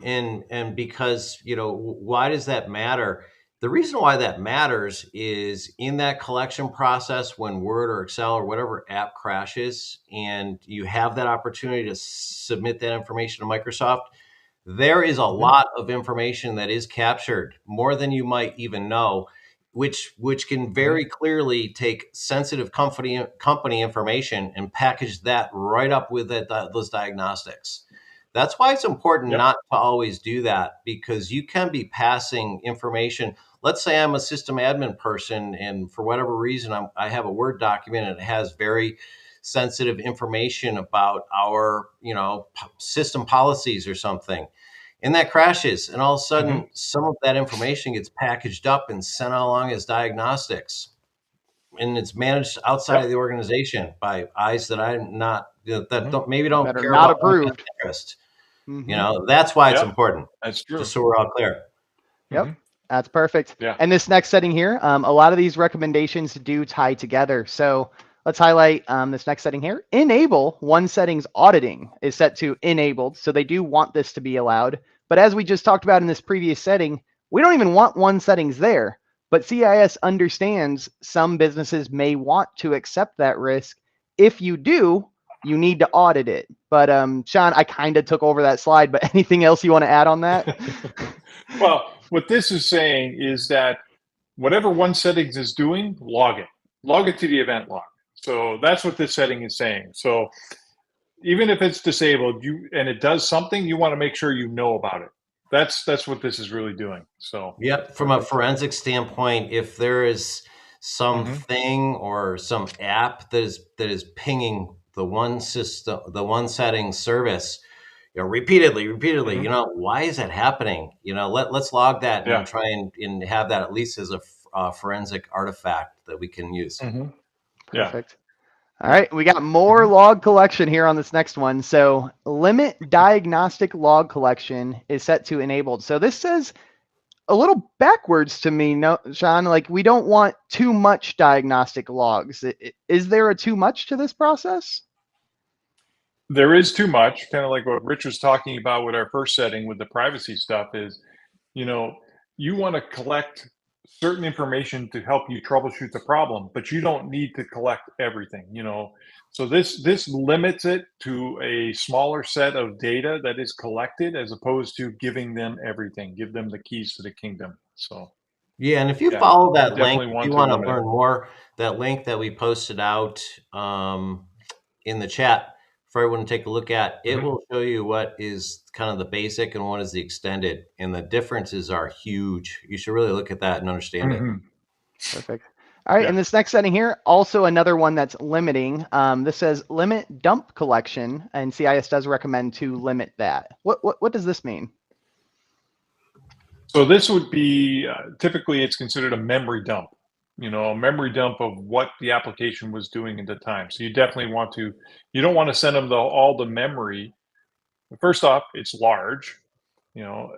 And because, why does that matter? The reason why that matters is in that collection process when Word or Excel or whatever app crashes and you have that opportunity to submit that information to Microsoft, there is a lot of information that is captured, more than you might even know, which can very clearly take sensitive company information and package that right up with those diagnostics. That's why it's important Yep. not to always do that, because you can be passing information. Let's say I'm a system admin person, and for whatever reason, I have a Word document and it has very sensitive information about our, system policies or something. And that crashes, and all of a sudden, some of that information gets packaged up and sent along as diagnostics, and it's managed outside of the organization by eyes that I'm not, that don't That are care not about my best approved. interest. Mm-hmm. That's why it's Yep. important. That's true. Just so we're all clear. Yep. That's perfect. Yeah. And this next setting here, a lot of these recommendations do tie together. So let's highlight this next setting here. Enable one settings auditing is set to enabled. So they do want this to be allowed. But as we just talked about in this previous setting, we don't even want one settings there. But CIS understands some businesses may want to accept that risk. If you do, you need to audit it. But Sean, I kind of took over that slide, but anything else you want to add on that? Well, what this is saying is that whatever one settings is doing, log it to the event log. So that's what this setting is saying. So even if it's disabled, and it does something, you want to make sure you know about it. That's what this is really doing. So Yep. From a forensic standpoint, if there is something or some app that is pinging the one system, the one setting service, repeatedly, why is that happening? Let's log that and try and have that at least as a forensic artifact that we can use. Perfect. All right, we got more log collection here on this next one. So limit diagnostic log collection is set to enabled. So this says a little backwards to me, no, Sean, like we don't want too much diagnostic logs. Is there a too much to this process? There is too much, kind of like what Rich was talking about with our first setting with the privacy stuff is, you want to collect certain information to help you troubleshoot the problem, but you don't need to collect everything, So this limits it to a smaller set of data that is collected as opposed to giving them everything, give them the keys to the kingdom. So yeah, and if you follow that link, definitely if you want want to to limit it. learn more, that link that we posted out in the chat for everyone to take a look at, it will show you what is kind of the basic and what is the extended, and the differences are huge. You should really look at that and understand it. Perfect. All right, and this next setting here, also another one that's limiting. This says limit dump collection, and CIS does recommend to limit that. What does this mean? So this would be typically it's considered a memory dump, a memory dump of what the application was doing at the time. So you definitely you don't want to send them all the memory. First off, it's large.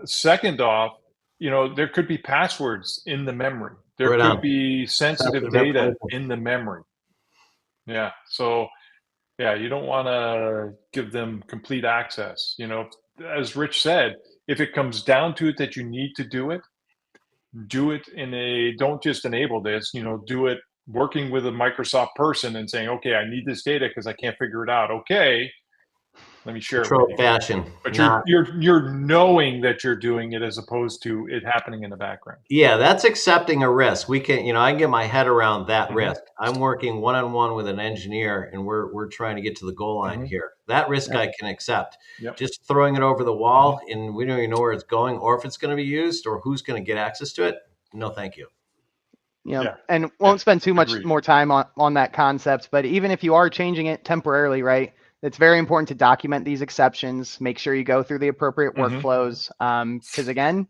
Second off, there could be passwords in the memory. There Right could on. be sensitive data in the memory. Yeah. So yeah, you don't want to give them complete access. As Rich said, if it comes down to it that you need to do it don't just enable this, do it working with a Microsoft person and saying, okay, I need this data because I can't figure it out. Okay, let me share it with you. Fashion. But you're knowing that you're doing it as opposed to it happening in the background. Yeah, that's accepting a risk. We can, I can get my head around that risk. I'm working one-on-one with an engineer, and we're trying to get to the goal line here. That risk I can accept. Just throwing it over the wall, and we don't even know where it's going, or if it's going to be used, or who's going to get access to it. No, thank you. And won't spend too much more time on that concept. But even if you are changing it temporarily, right? It's very important to document these exceptions. Make sure you go through the appropriate workflows. Because again,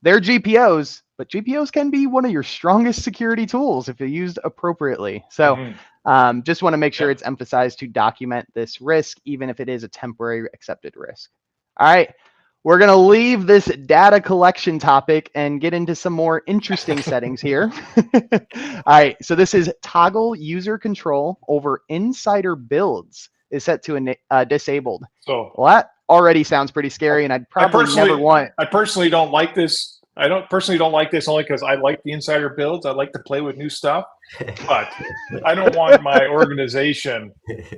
they're GPOs, but GPOs can be one of your strongest security tools if they're used appropriately. So just want to make sure it's emphasized to document this risk, even if it is a temporary accepted risk. All right. We're going to leave this data collection topic and get into some more interesting settings here. All right, so this is toggle user control over insider builds is set to disabled. So Well, that already sounds pretty scary, and I'd probably never want. I personally don't like this. I don't personally don't like this only because I like the insider builds. I like to play with new stuff, but I don't want my organization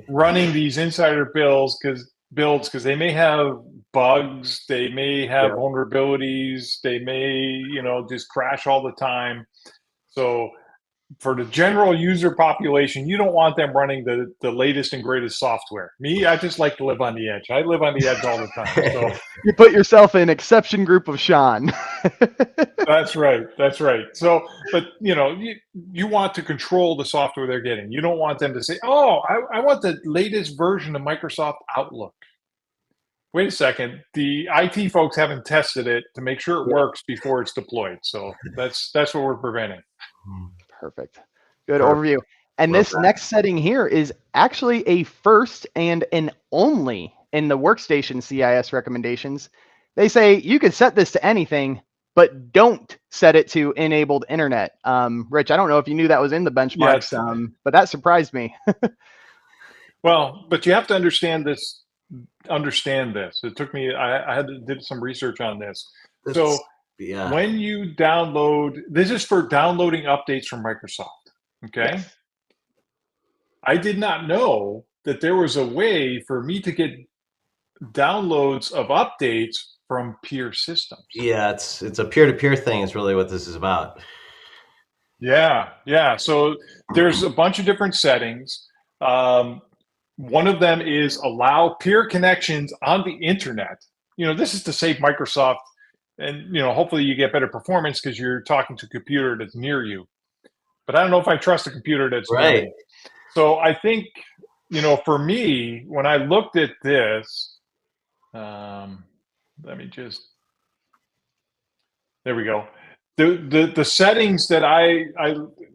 running these insider builds because they may have bugs, they may have vulnerabilities, they may, you know, just crash all the time. So for the general user population, you don't want them running the latest and greatest software. Me, I just like to live on the edge. I live on the edge all the time. So You put yourself in exception group of Sean. that's right. That's right. So, but you know, you want to control the software they're getting. You don't want them to say, "Oh, I want the latest version of Microsoft Outlook." Wait a second. The IT folks haven't tested it to make sure it works before it's deployed. So that's what we're preventing. Perfect. Good overview. And this next setting here is actually a first and an only in the workstation CIS recommendations. They say you could set this to anything, but don't set it to enabled internet. Rich, I don't know if you knew that was in the benchmarks, but that surprised me. Well, but you have to understand this. It took me. I had to did some research on this. So when you download, this is for downloading updates from Microsoft. Okay. Yes. I did not know that there was a way for me to get downloads of updates from peer systems. Yeah, it's a peer-to-peer thing is really what this is about. Yeah. So there's a bunch of different settings. One of them is allow peer connections on the internet. You know, this is to save Microsoft, and you know, hopefully you get better performance because you're talking to a computer that's near you. But I don't know if I trust a computer that's near me. So I think, you know, for me, when I looked at this, let me just, there we go. The settings that I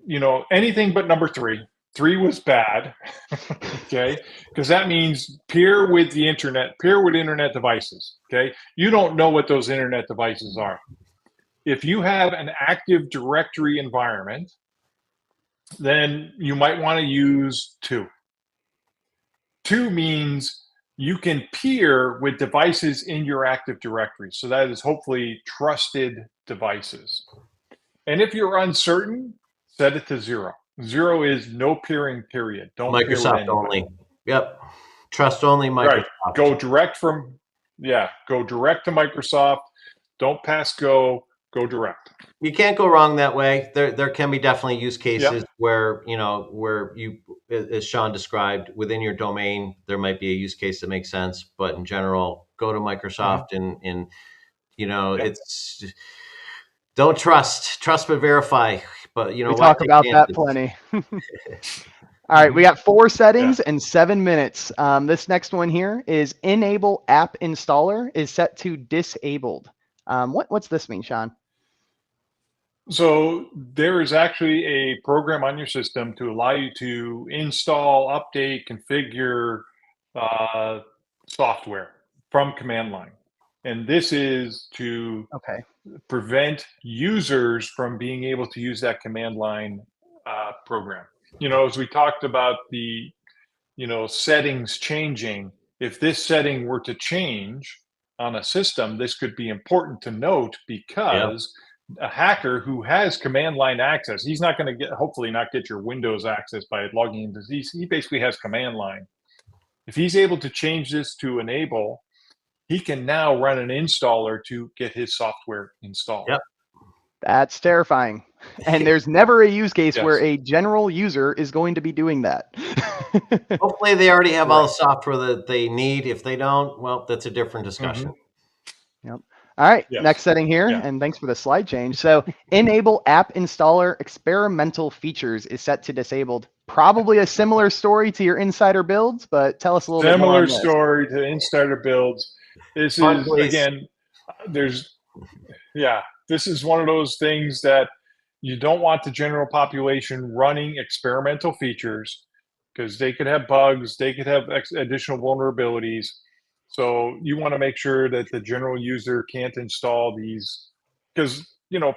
you know, anything but number 3. 3 was bad, okay? Because that means peer with the internet, peer with internet devices, okay? You don't know what those internet devices are. If you have an Active Directory environment, then you might want to use 2. 2 means you can peer with devices in your Active Directory. So that is hopefully trusted devices. And if you're uncertain, set it to 0. 0 is no peering, period. Don't Microsoft only. Yep. Trust only Microsoft. Right. Go direct to Microsoft. Don't pass go direct. You can't go wrong that way. There can be definitely use cases where, you know, where you, as Sean described, within your domain, there might be a use case that makes sense. But in general, go to Microsoft and you know, it's don't trust but verify. But you know, we talk about that plenty. All right, we got 4 settings and 7 minutes. This next one here is enable app installer is set to disabled. What's this mean, Sean? So there is actually a program on your system to allow you to install, update, configure software from command line. And this is to prevent users from being able to use that command line program. You know, as we talked about the, you know, settings changing, if this setting were to change on a system, this could be important to note because a hacker who has command line access, he's not going to hopefully not get your Windows access by logging into these. He basically has command line. If he's able to change this to enable, he can now run an installer to get his software installed. Yep. That's terrifying. And there's never a use case where a general user is going to be doing that. Hopefully they already have all the software that they need. If they don't, well, that's a different discussion. Yep. All right, next setting here, and thanks for the slide change. So enable app installer experimental features is set to disabled. Probably a similar story to your insider builds, but tell us a little bit more on this. Similar story to insider builds. This is, again, this is one of those things that you don't want the general population running experimental features because they could have bugs, they could have additional vulnerabilities. So you want to make sure that the general user can't install these, because,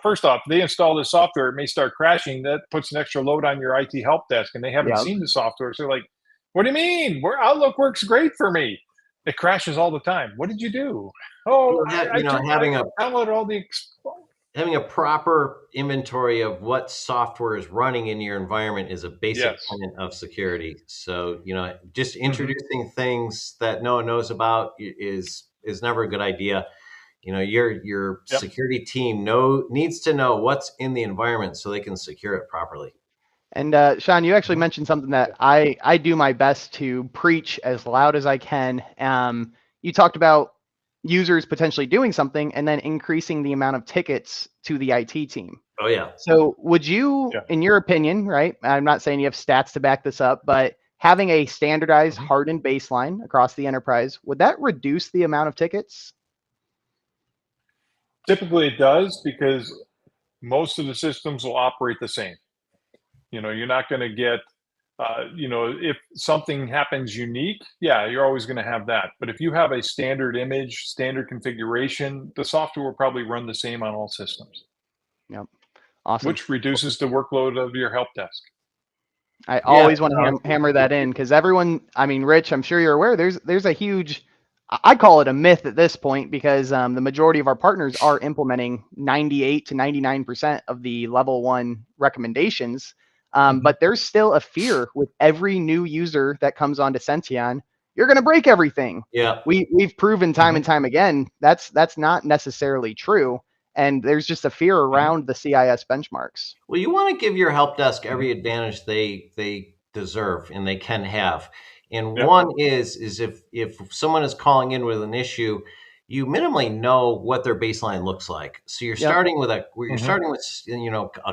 first off, they install the software, it may start crashing. That puts an extra load on your IT help desk, and they haven't Yeah. seen the software. So they're like, what do you mean? Outlook works great for me. It crashes all the time. What did you do? Oh, I downloaded all the. Having a proper inventory of what software is running in your environment is a basic Yes. tenet of security. So, just introducing things that no one knows about is never a good idea. Your Yep. security team needs to know what's in the environment so they can secure it properly. And Sean, you actually mentioned something that I do my best to preach as loud as I can. You talked about users potentially doing something and then increasing the amount of tickets to the IT team. Oh, yeah. So would you, in your opinion, right? I'm not saying you have stats to back this up, but having a standardized hardened baseline across the enterprise, would that reduce the amount of tickets? Typically it does, because most of the systems will operate the same. You're not going to get, if something happens unique, yeah, you're always going to have that. But if you have a standard image, standard configuration, the software will probably run the same on all systems. Yep. Awesome. Which reduces the workload of your help desk. I always want to hammer that in, because everyone, Rich, I'm sure you're aware, there's a huge, I call it a myth at this point, because the majority of our partners are implementing 98 to 99% of the level 1 recommendations. But there's still a fear with every new user that comes onto Senteon. You're going to break everything. Yeah. We've proven time and time again that's not necessarily true. And there's just a fear around the CIS benchmarks. Well, you want to give your help desk every advantage they deserve and they can have. And one is if someone is calling in with an issue, you minimally know what their baseline looks like. So you're starting with a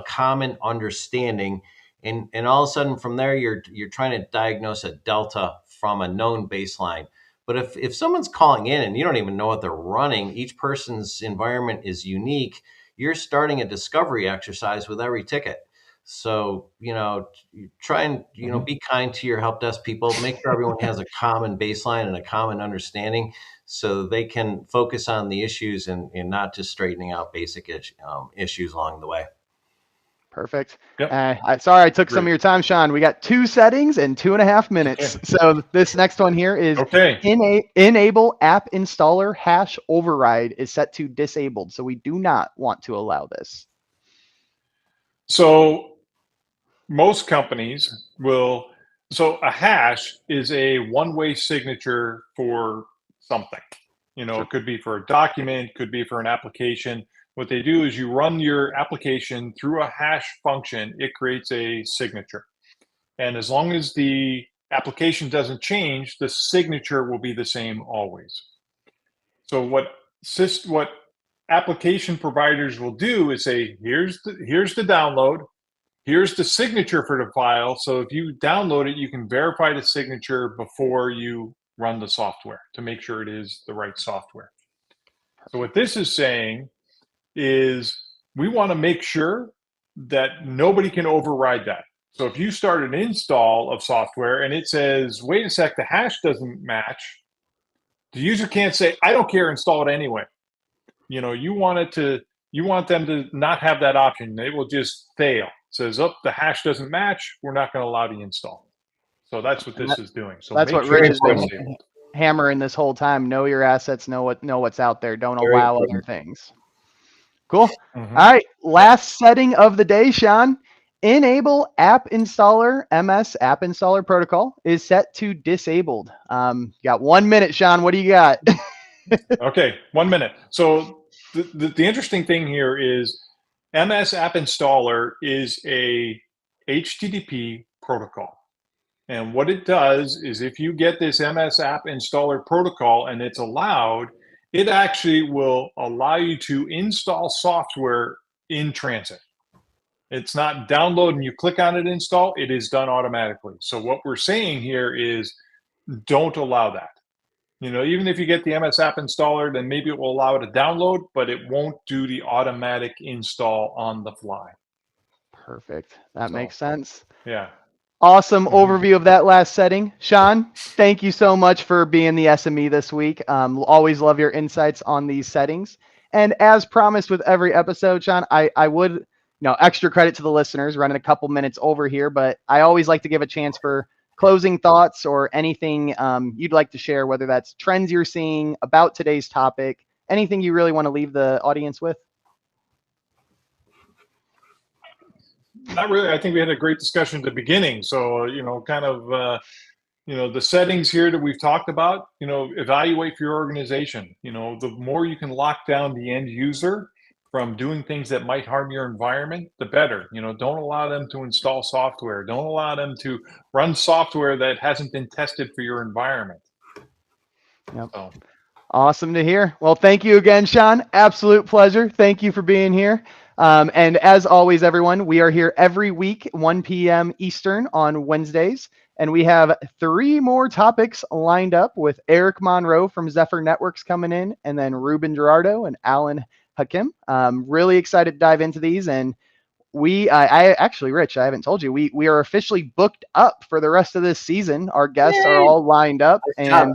common understanding, and all of a sudden from there you're trying to diagnose a delta from a known baseline. But if someone's calling in and you don't even know what they're running, each person's environment is unique. You're starting a discovery exercise with every ticket. So, try and, be kind to your help desk people, make sure everyone has a common baseline and a common understanding so they can focus on the issues and not just straightening out basic issues along the way. Perfect. Sorry I took some of your time, Sean. We got 2 settings and 2.5 minutes. So this next one here is enable app installer hash override is set to disabled. So we do not want to allow this. So most companies will, so a hash is a one-way signature for something. It could be for a document, could be for an application. What they do is you run your application through a hash function, it creates a signature. And as long as the application doesn't change, the signature will be the same always. So what application providers will do is say, here's the download, here's the signature for the file. So if you download it, you can verify the signature before you run the software to make sure it is the right software. So what this is saying is we want to make sure that nobody can override that. So if you start an install of software and it says, wait a sec, the hash doesn't match, the user can't say, I don't care, install it anyway. You want them to not have that option. They will just fail. It says, oh, the hash doesn't match, we're not going to allow the install. So that's what this is doing. So that's what Rich has been hammering this whole time. Know your assets, know what's out there. Don't allow other things. Cool. All right. Last setting of the day, Sean. Enable app installer MS app installer protocol is set to disabled. You got 1 minute, Sean. What do you got? Okay, 1 minute. So the interesting thing here is MS app installer is a HTTP protocol. And what it does is if you get this MS app installer protocol and it's allowed, it actually will allow you to install software in transit. It's not download and you click on it, install, it is done automatically. So what we're saying here is don't allow that. Even if you get the MS app installer, then maybe it will allow it to download, but it won't do the automatic install on the fly. Perfect. That makes sense. Yeah. Awesome overview of that last setting. Sean, thank you so much for being the SME this week. Always love your insights on these settings. And as promised with every episode, Sean, I would, extra credit to the listeners, running a couple minutes over here, but I always like to give a chance for closing thoughts or anything you'd like to share, whether that's trends you're seeing about today's topic, anything you really want to leave the audience with. Not really. I think we had a great discussion at the beginning. So, kind of, the settings here that we've talked about, evaluate for your organization. The more you can lock down the end user from doing things that might harm your environment, the better. Don't allow them to install software. Don't allow them to run software that hasn't been tested for your environment. Yep. So. Awesome to hear. Well, thank you again, Sean. Absolute pleasure. Thank you for being here. And as always, everyone, we are here every week, 1 p.m. Eastern on Wednesdays. And we have 3 more topics lined up with Eric Monroe from Zephyr Networks coming in, and then Ruben Gerardo and Alan Hakim. Really excited to dive into these. And I actually, Rich, I haven't told you, we are officially booked up for the rest of this season. Our guests are all lined up, and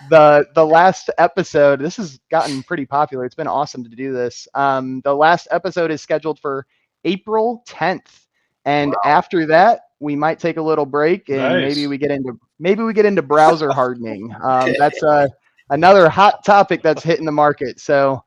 the last episode, this has gotten pretty popular. It's been awesome to do this. The last episode is scheduled for April 10th, and after that, we might take a little break, and maybe we get into browser hardening. That's another hot topic that's hitting the market. So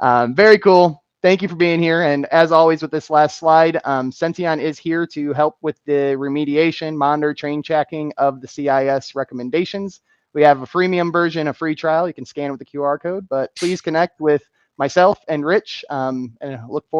very cool. Thank you for being here. And as always with this last slide, Senteon is here to help with the remediation, monitor, train checking of the CIS recommendations. We have a freemium version, a free trial. You can scan with the QR code, but please connect with myself and Rich, and look forward